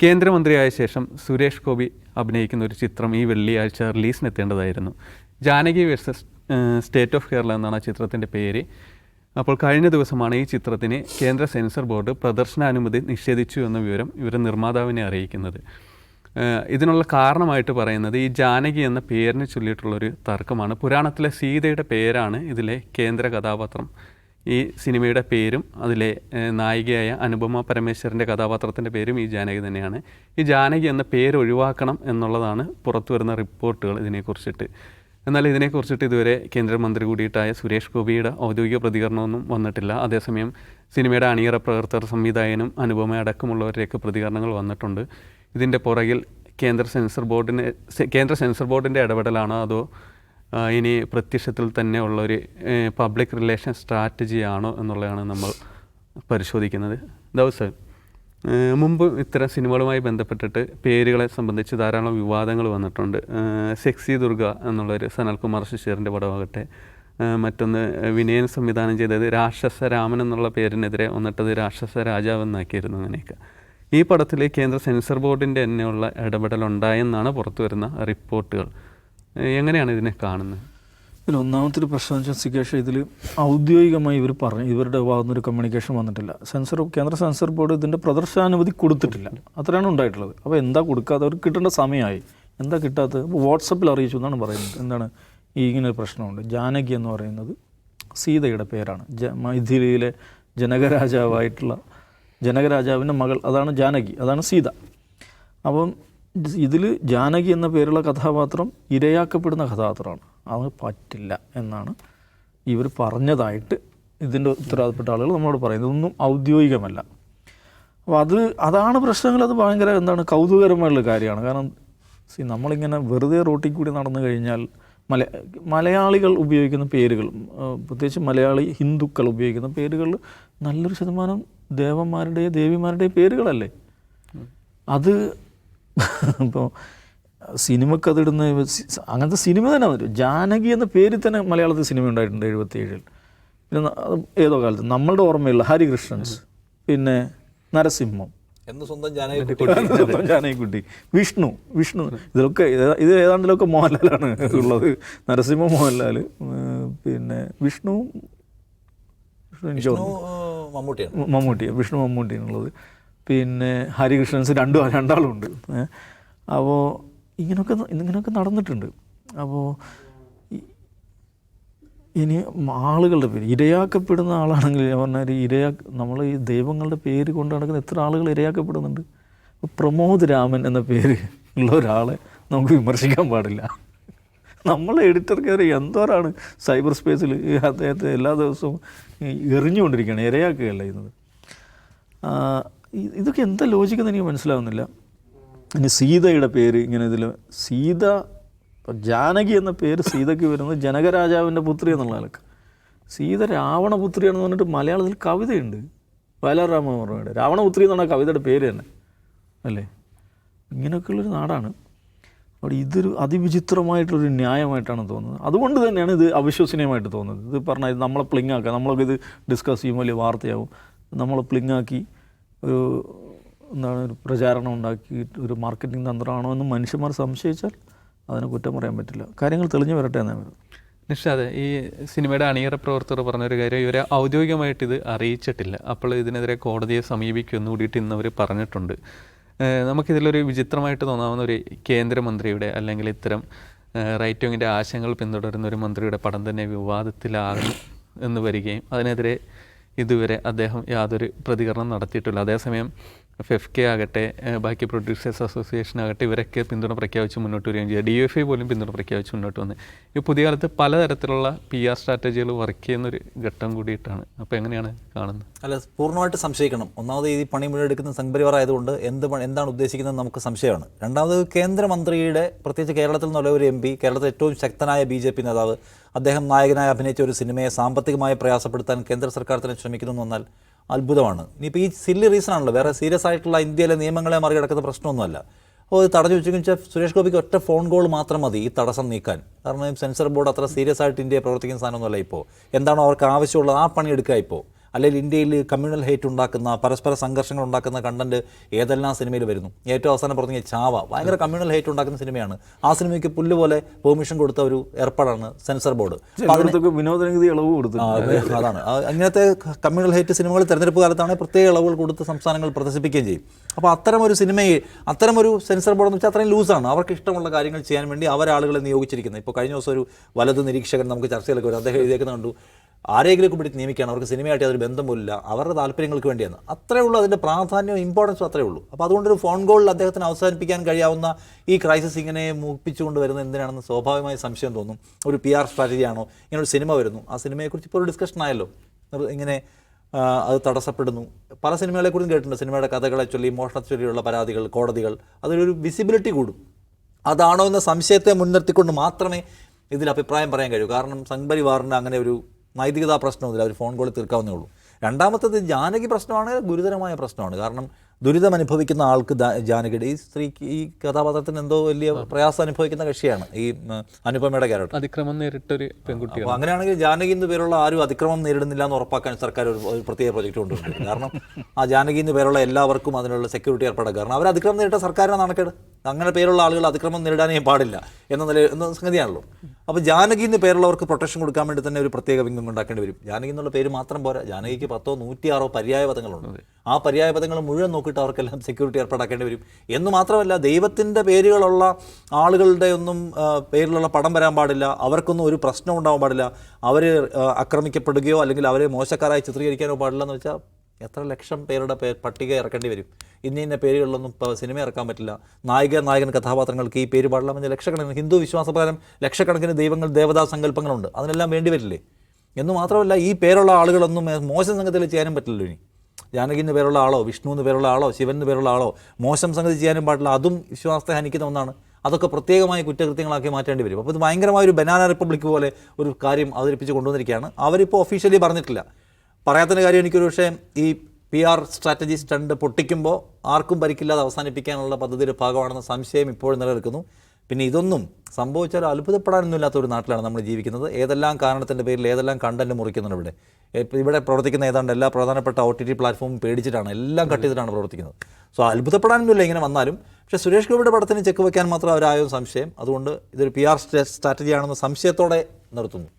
കേന്ദ്രമന്ത്രിയായ ശേഷം സുരേഷ് ഗോപി അഭിനയിക്കുന്ന ഒരു ചിത്രം ഈ വെള്ളിയാഴ്ച റിലീസിനെത്തേണ്ടതായിരുന്നു. Janaki versus state of Kerala എന്നാണ് ആ ചിത്രത്തിൻ്റെ പേര്. അപ്പോൾ കഴിഞ്ഞ ദിവസമാണ് ഈ ചിത്രത്തിന് കേന്ദ്ര സെൻസർ ബോർഡ് പ്രദർശനാനുമതി നിഷേധിച്ചു എന്ന വിവരം നിർമ്മാതാവിനെ അറിയിക്കുന്നത്. ഇതിനുള്ള കാരണമായിട്ട് പറയുന്നത് ഈ ജാനകി എന്ന പേരിനെ ചൊല്ലിയിട്ടുള്ളൊരു തർക്കമാണ്. പുരാണത്തിലെ സീതയുടെ പേരാണ് ഇതിലെ കേന്ദ്ര കഥാപാത്രം. ഈ സിനിമയുടെ പേരും അതിലെ നായികയായ അനുപമ പരമേശ്വരൻ്റെ കഥാപാത്രത്തിൻ്റെ പേരും ഈ ജാനകി തന്നെയാണ്. ഈ ജാനകി എന്ന പേര് ഒഴിവാക്കണം എന്നുള്ളതാണ് പുറത്തു വരുന്ന റിപ്പോർട്ടുകൾ ഇതിനെക്കുറിച്ചിട്ട്. എന്നാൽ ഇതിനെക്കുറിച്ചിട്ട് ഇതുവരെ കേന്ദ്രമന്ത്രി കൂടിയിട്ടായ സുരേഷ് ഗോപിയുടെ ഔദ്യോഗിക പ്രതികരണമൊന്നും വന്നിട്ടില്ല. അതേസമയം സിനിമയുടെ അണിയറ പ്രവർത്തകർ, സംവിധായകനും അനുപമ അടക്കമുള്ളവരുടെയൊക്കെ പ്രതികരണങ്ങൾ വന്നിട്ടുണ്ട്. ഇതിൻ്റെ പുറകിൽ കേന്ദ്ര സെൻസർ ബോർഡിൻ്റെ ഇടപെടലാണോ അതോ ഇനി പ്രത്യക്ഷത്തിൽ തന്നെ ഉള്ളൊരു പബ്ലിക് റിലേഷൻ സ്ട്രാറ്റജിയാണോ എന്നുള്ളതാണ് നമ്മൾ പരിശോധിക്കുന്നത്. ദിവസം മുമ്പ് ഇത്തരം സിനിമകളുമായി ബന്ധപ്പെട്ടിട്ട് പേരുകളെ സംബന്ധിച്ച് ധാരാളം വിവാദങ്ങൾ വന്നിട്ടുണ്ട്. സെക്സി ദുർഗ എന്നുള്ളൊരു സനൽകുമാർ ശിശിറിൻ്റെ പടമാകട്ടെ, മറ്റൊന്ന് വിനയൻ സംവിധാനം ചെയ്തത് രാക്ഷസ രാമൻ എന്നുള്ള പേരിനെതിരെ വന്നിട്ടത് രാക്ഷസ രാജാവ് എന്നാക്കിയിരുന്നു. അങ്ങനെയൊക്കെ ഈ പടത്തിൽ കേന്ദ്ര സെൻസർ ബോർഡിൻ്റെ തന്നെയുള്ള ഇടപെടലുണ്ടായെന്നാണ് പുറത്തു വരുന്ന റിപ്പോർട്ടുകൾ. എങ്ങനെയാണ് ഇതിനെ കാണുന്നത്? ഒന്നാമത്തെ ഒരു പ്രശ്നം എന്ന് വെച്ചാൽ സികേഷ്, ഇതിൽ ഔദ്യോഗികമായി ഇവർ പറഞ്ഞു, ഇവരുടെ ഭാഗത്തുനിന്നൊരു കമ്മ്യൂണിക്കേഷൻ വന്നിട്ടില്ല. കേന്ദ്ര സെൻസർ ബോർഡ് ഇതിൻ്റെ പ്രദർശനാനുമതി കൊടുത്തിട്ടില്ല. അത്രയാണ് ഉണ്ടായിട്ടുള്ളത്. അപ്പോൾ എന്താ കൊടുക്കാതെ? അവർക്ക് കിട്ടേണ്ട സമയമായി, എന്താ കിട്ടാത്തത്? അപ്പോൾ വാട്സപ്പിൽ അറിയിച്ചു എന്നാണ് പറയുന്നത്. എന്താണ് ഇങ്ങനൊരു പ്രശ്നമുണ്ട്. ജാനകി എന്ന് പറയുന്നത് സീതയുടെ പേരാണ്. മൈഥിലിയിലെ ജനകരാജാവിൻ്റെ മകൾ, അതാണ് ജാനകി, അതാണ് സീത. അപ്പം ഇതിൽ ജാനകി എന്ന പേരുള്ള കഥാപാത്രം ഇരയാക്കപ്പെടുന്ന കഥാപാത്രമാണ്. അത് പറ്റില്ല എന്നാണ് ഇവർ പറഞ്ഞതായിട്ട് ഇതിൻ്റെ ഉത്തരവാദപ്പെട്ട ആളുകൾ നമ്മളോട് പറയുന്നത്. ഇതൊന്നും ഔദ്യോഗികമല്ല. അപ്പോൾ അതാണ് പ്രശ്നങ്ങൾ. അത് ഭയങ്കര കൗതുകരമായിട്ടുള്ള കാര്യമാണ്. കാരണം നമ്മളിങ്ങനെ വെറുതെ റോട്ടിൽ കൂടി നടന്നു കഴിഞ്ഞാൽ മലയാളികൾ ഉപയോഗിക്കുന്ന പേരുകൾ, പ്രത്യേകിച്ച് മലയാളി ഹിന്ദുക്കൾ ഉപയോഗിക്കുന്ന പേരുകളിൽ നല്ലൊരു ശതമാനം ദേവന്മാരുടെയും ദേവിമാരുടെയും പേരുകളല്ലേ. അത് ഇപ്പോൾ സിനിമക്കതിടുന്ന അങ്ങനത്തെ സിനിമ തന്നെ വരും. ജാനകി എന്ന പേരിൽ തന്നെ മലയാളത്തിൽ സിനിമ ഉണ്ടായിട്ടുണ്ട് 77-ൽ. പിന്നെ ഏതോ കാലത്ത് നമ്മളുടെ ഓർമ്മയുള്ള ഹരികൃഷ്ണൻസ്, പിന്നെ നരസിംഹം എന്ന് സ്വന്തം ജാനകിക്കുട്ടി, വിഷ്ണു ഇത് ഏതാണ്ടിലൊക്കെ മോഹൻലാലാണ് ഉള്ളത്. നരസിംഹ മോഹൻലാൽ, പിന്നെ വിഷ്ണു മമ്മൂട്ടിയാണുള്ളത്. പിന്നെ ഹരികൃഷ്ണൻസ് രണ്ടാളുണ്ട്. അപ്പോൾ ഇങ്ങനെയൊക്കെ നടന്നിട്ടുണ്ട്. അപ്പോൾ ഇനി ആളുകളുടെ പേര് ഇരയാക്കപ്പെടുന്ന ആളാണെങ്കിൽ ഞാൻ പറഞ്ഞാൽ നമ്മൾ ഈ ദൈവങ്ങളുടെ പേര് കൊണ്ട് നടക്കുന്ന എത്ര ആളുകൾ ഇരയാക്കപ്പെടുന്നുണ്ട്. പ്രമോദ് രാമൻ എന്ന പേര് ഉള്ള ഒരാളെ നമുക്ക് വിമർശിക്കാൻ പാടില്ല. നമ്മളെ എഡിറ്റർ കയറി എന്തോരാണ് സൈബർ സ്പേസിൽ അദ്ദേഹത്തെ എല്ലാ ദിവസവും എറിഞ്ഞുകൊണ്ടിരിക്കുകയാണ്, ഇരയാക്കുകയല്ല ചെയ്യുന്നത്. ഇതൊക്കെ എന്താ ലോജിക്കെന്ന് എനിക്ക് മനസ്സിലാവുന്നില്ല. ഇനി സീതയുടെ പേര് ഇങ്ങനെ സീത, ജാനകി എന്ന പേര് സീതയ്ക്ക് വരുന്നത് ജനകരാജാവിൻ്റെ പുത്രി എന്നുള്ള ആൾക്ക്. സീത രാവണപുത്രിയാണെന്ന് പറഞ്ഞിട്ട് മലയാളത്തിൽ കവിതയുണ്ട്. വയലാർ രാമവർമ്മയുടെ രാവണപുത്രി എന്നാണ് കവിതയുടെ പേര് തന്നെ അല്ലേ. ഇങ്ങനെയൊക്കെയുള്ളൊരു നാടാണ്. അവിടെ ഇതൊരു അതിവിചിത്രമായിട്ടൊരു ന്യായമായിട്ടാണ് തോന്നുന്നത്. അതുകൊണ്ട് തന്നെയാണ് ഇത് അവിശ്വസനീയമായിട്ട് തോന്നുന്നത്. ഇത് പറഞ്ഞാൽ ഇത് നമ്മളെ പ്ലിങ്ങാക്കുക, നമ്മളൊക്കെ ഇത് ഡിസ്കസ് ചെയ്യുമ്പോൾ വലിയ വാർത്തയാവും. നമ്മളെ പ്ലിങ്ങാക്കി ഒരു പ്രചാരണം ഉണ്ടാക്കി ഒരു മാർക്കറ്റിംഗ് തന്ത്രമാണോ എന്ന് മനുഷ്യന്മാർ സംശയിച്ചാൽ അതിനെ കുറ്റം പറയാൻ പറ്റില്ല. കാര്യങ്ങൾ തെളിഞ്ഞു വരട്ടെ എന്നാണ്. നിഷാദ്, ഈ സിനിമയുടെ അണിയറ പ്രവർത്തകർ പറഞ്ഞൊരു കാര്യം, ഇവരെ ഔദ്യോഗികമായിട്ട് ഇത് അറിയിച്ചിട്ടില്ല. അപ്പോൾ ഇതിനെതിരെ കോടതിയെ സമീപിക്കുമെന്ന് കൂടിയിട്ട് ഇന്നവർ പറഞ്ഞിട്ടുണ്ട്. നമുക്കിതിലൊരു വിചിത്രമായിട്ട് തോന്നാവുന്ന ഒരു കേന്ദ്രമന്ത്രിയുടെ അല്ലെങ്കിൽ ഇത്തരം റൈറ്റ് വിങ്ങിൻ്റെ ആശയങ്ങൾ പിന്തുടരുന്ന ഒരു മന്ത്രിയുടെ പടം തന്നെ വിവാദത്തിലാകും എന്ന് വരികയും അതിനെതിരെ ഇതുവരെ അദ്ദേഹം യാതൊരു പ്രതികരണം നടത്തിയിട്ടില്ല. അതേസമയം FFK ആകട്ടെ, ബാക്കി പ്രൊഡ്യൂസേഴ്സ് അസോസിയേഷൻ ആകട്ടെ, ഇവരൊക്കെ പിന്തുണ പ്രഖ്യാപിച്ച് മുന്നോട്ട് വരികയും ചെയ്യുക. DFI പോലും പിന്തുണ പ്രഖ്യാപിച്ച് മുന്നോട്ട് വന്ന് ഈ പുതിയ കാലത്ത് പലതരത്തിലുള്ള PR സ്ട്രാറ്റജികൾ വർക്ക് ചെയ്യുന്നൊരു ഘട്ടം കൂടിയിട്ടാണ്. അപ്പോൾ എങ്ങനെയാണ് കാണുന്നത്? അല്ല, പൂർണ്ണമായിട്ട് സംശയിക്കണം. ഒന്നാമത് ഈ പണി മുഴുവെടുക്കുന്ന സംഘപരിവാർ ആയതുകൊണ്ട് എന്താണ് ഉദ്ദേശിക്കുന്നത് നമുക്ക് സംശയമാണ്. രണ്ടാമത് കേന്ദ്രമന്ത്രിയുടെ, പ്രത്യേകിച്ച് കേരളത്തിൽ നിന്നുള്ള ഒരു MP, കേരളത്തിലെ ഏറ്റവും ശക്തനായ BJP നേതാവ്, അദ്ദേഹം നായകനായി അഭിനയിച്ച ഒരു സിനിമയെ സാമ്പത്തികമായി പ്രയാസപ്പെടുത്താൻ കേന്ദ്ര സർക്കാർ തന്നെ ശ്രമിക്കുന്നു എന്ന് പറഞ്ഞാൽ അത്ഭുതമാണ്. ഇനിയിപ്പോൾ ഈ സില്ലി റീസൺ ആണല്ലോ, വേറെ സീരിയസ് ആയിട്ടുള്ള ഇന്ത്യയിലെ നിയമങ്ങളെ മറികടക്കുന്ന പ്രശ്നമൊന്നുമല്ല. അപ്പോൾ ഇത് തടഞ്ഞു വെച്ചാൽ സുരേഷ് ഗോപിക്ക് ഒറ്റ ഫോൺ കോൾ മാത്രം മതി ഈ തടസ്സം നീക്കാൻ. കാരണം സെൻസർ ബോർഡ് അത്ര സീരിയസ് ആയിട്ട് ഇന്ത്യയെ പ്രവർത്തിക്കുന്ന സാധനമൊന്നുമല്ല. ഇപ്പോൾ എന്താണോ അവർക്ക് ആവശ്യമുള്ളത് ആ പണി എടുക്കുക. ഇപ്പോൾ അല്ലെങ്കിൽ ഇന്ത്യയിൽ കമ്മ്യൂണൽ ഹേറ്റ് ഉണ്ടാക്കുന്ന, പരസ്പര സംഘർഷങ്ങൾ ഉണ്ടാക്കുന്ന കണ്ടന്റ് ഏതെല്ലാം സിനിമയിൽ വരുന്നു. ഏറ്റവും അവസാനം പറഞ്ഞ ചാവ ഭയങ്കര കമ്മ്യൂണൽ ഹേറ്റ് ഉണ്ടാക്കുന്ന സിനിമയാണ്. ആ സിനിമയ്ക്ക് പുല്ലുപോലെ പെർമിഷൻ കൊടുത്ത ഒരു ഏർപ്പാടാണ് സെൻസർ ബോർഡ്. വിനോദനികുതി ഇളവ് കൊടുത്തു. അതാണ് അങ്ങനത്തെ കമ്മ്യൂണൽ ഹേറ്റ് സിനിമകൾ തെരഞ്ഞെടുപ്പ് കാലത്താണ് പ്രത്യേക ഇളവുകൾ കൊടുത്ത് സംസ്ഥാനങ്ങൾ പ്രദർശിപ്പിക്കുകയും ചെയ്യും. അപ്പോൾ അത്തരമൊരു സിനിമയെ അത്തരമൊരു സെൻസർ ബോർഡ് എന്ന് വെച്ചാൽ അത്രയും ലൂസാണ്. അവർക്ക് ഇഷ്ടമുള്ള കാര്യങ്ങൾ ചെയ്യാൻ വേണ്ടി അവരാളുകളെ നിയോഗിച്ചിരിക്കുന്നത്. ഇപ്പോൾ കഴിഞ്ഞ ദിവസം ഒരു വലത് നിരീക്ഷകൻ നമുക്ക് ചർച്ചയിലൊക്കെ വരും, അദ്ദേഹം എഴുതിയേക്കുന്ന കണ്ടു, ആരെങ്കിലും പിടിച്ച് നിയമിക്കുകയാണ്, അവർക്ക് സിനിമയായിട്ട് അതൊരു ബന്ധം പോലില്ല, അവരുടെ താല്പര്യങ്ങൾക്ക് വേണ്ടിയാണ്. അത്രയേ ഉള്ളൂ, അതിൻ്റെ പ്രാധാന്യവും ഇമ്പോർട്ടൻസും അത്രയേ ഉള്ളൂ. അപ്പോൾ അതുകൊണ്ടൊരു ഫോൺ കോളിൽ അദ്ദേഹത്തിന് അവസാനിപ്പിക്കാൻ കഴിയാവുന്ന ഈ ക്രൈസിസ് ഇങ്ങനെ മൂപ്പിച്ചുകൊണ്ട് വരുന്നത് എന്തിനാണെന്ന് സ്വാഭാവികമായ സംശയം തോന്നും. ഒരു PR സ്ട്രാറ്റജിയാണോ? ഇങ്ങനെ ഒരു സിനിമ വരുന്നു, ആ സിനിമയെക്കുറിച്ച് ഇപ്പോൾ ഒരു ഡിസ്കഷൻ ആയല്ലോ, ഇങ്ങനെ അത് തടസ്സപ്പെടുന്നു. പല സിനിമകളെക്കുറിച്ചും കേട്ടിട്ടുണ്ട്, സിനിമയുടെ കഥകളെ ചൊല്ലി, മോഷണത്തെ ചൊല്ലിയുള്ള പരാതികൾ, കോടതികൾ, അതിലൊരു വിസിബിലിറ്റി കൂടും. അതാണോ എന്ന സംശയത്തെ മുൻനിർത്തിക്കൊണ്ട് മാത്രമേ ഇതിൽ അഭിപ്രായം പറയാൻ കഴിയൂ. കാരണം സംഘ് പരിവാറിന് അങ്ങനെ ഒരു നൈതികതാ പ്രശ്നമൊന്നുമില്ല, അവർ ഫോൺ കോളിൽ തീർക്കാവുന്നേ ഉള്ളൂ. രണ്ടാമത്തത് ജാനകി പ്രശ്നമാണ്, ഗുരുതരമായ പ്രശ്നമാണ്. കാരണം ദുരിതം അനുഭവിക്കുന്ന ആൾക്ക് ജാനകിയുടെ ഈ സ്ത്രീക്ക്, ഈ കഥാപാത്രത്തിന് എന്തോ വലിയ പ്രയാസം അനുഭവിക്കുന്ന കക്ഷിയാണ് ഈ അനുപമയുടെ ക്യാരക്ടർ. അതിക്രമം നേരിട്ടൊരു പെൺകുട്ടി. അപ്പോൾ അങ്ങനെയാണെങ്കിൽ ജാനകി എന്ന് പേരുള്ള ആരും അതിക്രമം നേരിടുന്നില്ല എന്ന് ഉറപ്പാക്കാൻ സർക്കാർ ഒരു പ്രത്യേക പ്രൊജക്റ്റ് കൊണ്ടുവരുന്നുണ്ട്. കാരണം ആ ജാനകി എന്ന് പേരുള്ള എല്ലാവർക്കും അതിനുള്ള സെക്യൂരിറ്റി ഏർപ്പെടുക. കാരണം അവർ അതിക്രമം നേരിട്ട സർക്കാരിനെ നാണക്കേട്. അങ്ങനെ പേരുള്ള ആളുകൾ അതിക്രമം നേരിടാനേ പാടില്ല എന്ന സംഗതിയാണല്ലോ. അപ്പോൾ ജാനകി എന്ന് പേരുള്ളവർക്ക് പ്രൊട്ടക്ഷൻ കൊടുക്കാൻ വേണ്ടി തന്നെ ഒരു പ്രത്യേക വിംഗം ഉണ്ടാക്കേണ്ടി വരും. ജാനകി എന്നുള്ള പേര് മാത്രം പോരാ, ജാനകിക്ക് 10, 106 പര്യായ പദങ്ങളുണ്ട്. ആ പര്യായ പദങ്ങൾ മുഴുവൻ നോക്കിയിട്ട് അവർക്കെല്ലാം സെക്യൂരിറ്റി ഏർപ്പാടാക്കേണ്ടി വരും. എന്ന് മാത്രമല്ല, ദൈവത്തിൻ്റെ പേരുകളുള്ള ആളുകളുടെ ഒന്നും പേരിലുള്ള പടം വരാൻ പാടില്ല, അവർക്കൊന്നും ഒരു പ്രശ്നം ഉണ്ടാവാൻ പാടില്ല, അവർ ആക്രമിക്കപ്പെടുകയോ അല്ലെങ്കിൽ അവരെ മോശക്കാരായി ചിത്രീകരിക്കാനോ പാടില്ല എന്ന് വെച്ചാൽ എത്ര ലക്ഷം പേരുടെ പട്ടിക ഇറക്കേണ്ടി വരും. ഇന്ന പേരുകളിലൊന്നും ഇപ്പോൾ സിനിമ ഇറക്കാൻ പറ്റില്ല. നായകൻ കഥാപാത്രങ്ങൾക്ക് ഈ പേര് പാടില്ല എന്ന് ലക്ഷക്കണക്കിന്, ഹിന്ദു വിശ്വാസപ്രകാരം ലക്ഷക്കണക്കിന് ദൈവങ്ങൾ, ദേവതാ സങ്കല്പങ്ങളുണ്ട്, അതിനെല്ലാം വേണ്ടി വരില്ലേ? എന്ന് മാത്രമല്ല, ഈ പേരുള്ള ആളുകളൊന്നും മോശം സംഗതിയിൽ ചെയ്യാനും പറ്റില്ലല്ലോ. ഇനി ജാനകി എന്ന് പേരുള്ള ആളോ, വിഷ്ണു എന്ന് പേരുള്ള ആളോ, ശിവൻ എന്ന് പേരുള്ള ആളോ മോശം സംഗതി ചെയ്യാനും പാടില്ല. അതും വിശ്വാസത്തെ ഹനിക്കുന്ന ഒന്നാണ്. അതൊക്കെ പ്രത്യേകമായ കുറ്റകൃത്യങ്ങളാക്കി മാറ്റേണ്ടി വരും. അപ്പോൾ ഇത് ഭയങ്കരമായ ഒരു ബനാന റിപ്പബ്ലിക് പോലെ ഒരു കാര്യം അവതരിപ്പിച്ച് കൊണ്ടുവന്നിരിക്കുകയാണ്. അവരിപ്പോൾ ഒഫീഷ്യലി പറഞ്ഞിട്ടില്ല. പറയാത്തതിൻ്റെ കാര്യം, എനിക്കൊരു പക്ഷേ ഈ PR സ്ട്രാറ്റജി സ്റ്റണ്ട് പൊട്ടിക്കുമ്പോൾ ആർക്കും പരിക്കില്ലാതെ അവസാനിപ്പിക്കാനുള്ള പദ്ധതിയുടെ ഭാഗമാണെന്ന സംശയം ഇപ്പോഴും നിലനിൽക്കുന്നു. പിന്നെ ഇതൊന്നും സംഭവിച്ചാൽ അത്ഭുതപ്പെടാനൊന്നുമില്ലാത്ത ഒരു നാട്ടിലാണ് നമ്മൾ ജീവിക്കുന്നത്. ഏതെല്ലാം കാരണത്തിൻ്റെ പേരിൽ ഏതെല്ലാം കണ്ടന്റ് മുറിക്കുന്നുണ്ട്. ഇവിടെ പ്രവർത്തിക്കുന്ന ഏതാണ്ട് എല്ലാ പ്രധാനപ്പെട്ട OTT പ്ലാറ്റ്ഫോമും പേടിച്ചിട്ടാണ്, എല്ലാം കട്ട് ചെയ്തിട്ടാണ് പ്രവർത്തിക്കുന്നത്. സോ അത്ഭുതപ്പെടാനൊന്നുമില്ല ഇങ്ങനെ വന്നാലും. പക്ഷേ സുരേഷ് ഗോപിയുടെ പടത്തിന് ചെക്ക് വയ്ക്കാൻ മാത്രം അവരായോ സംശയം. അതുകൊണ്ട് ഇതൊരു PR സ്ട്രാറ്റജിയാണെന്ന സംശയത്തോടെ നിർത്തുന്നു.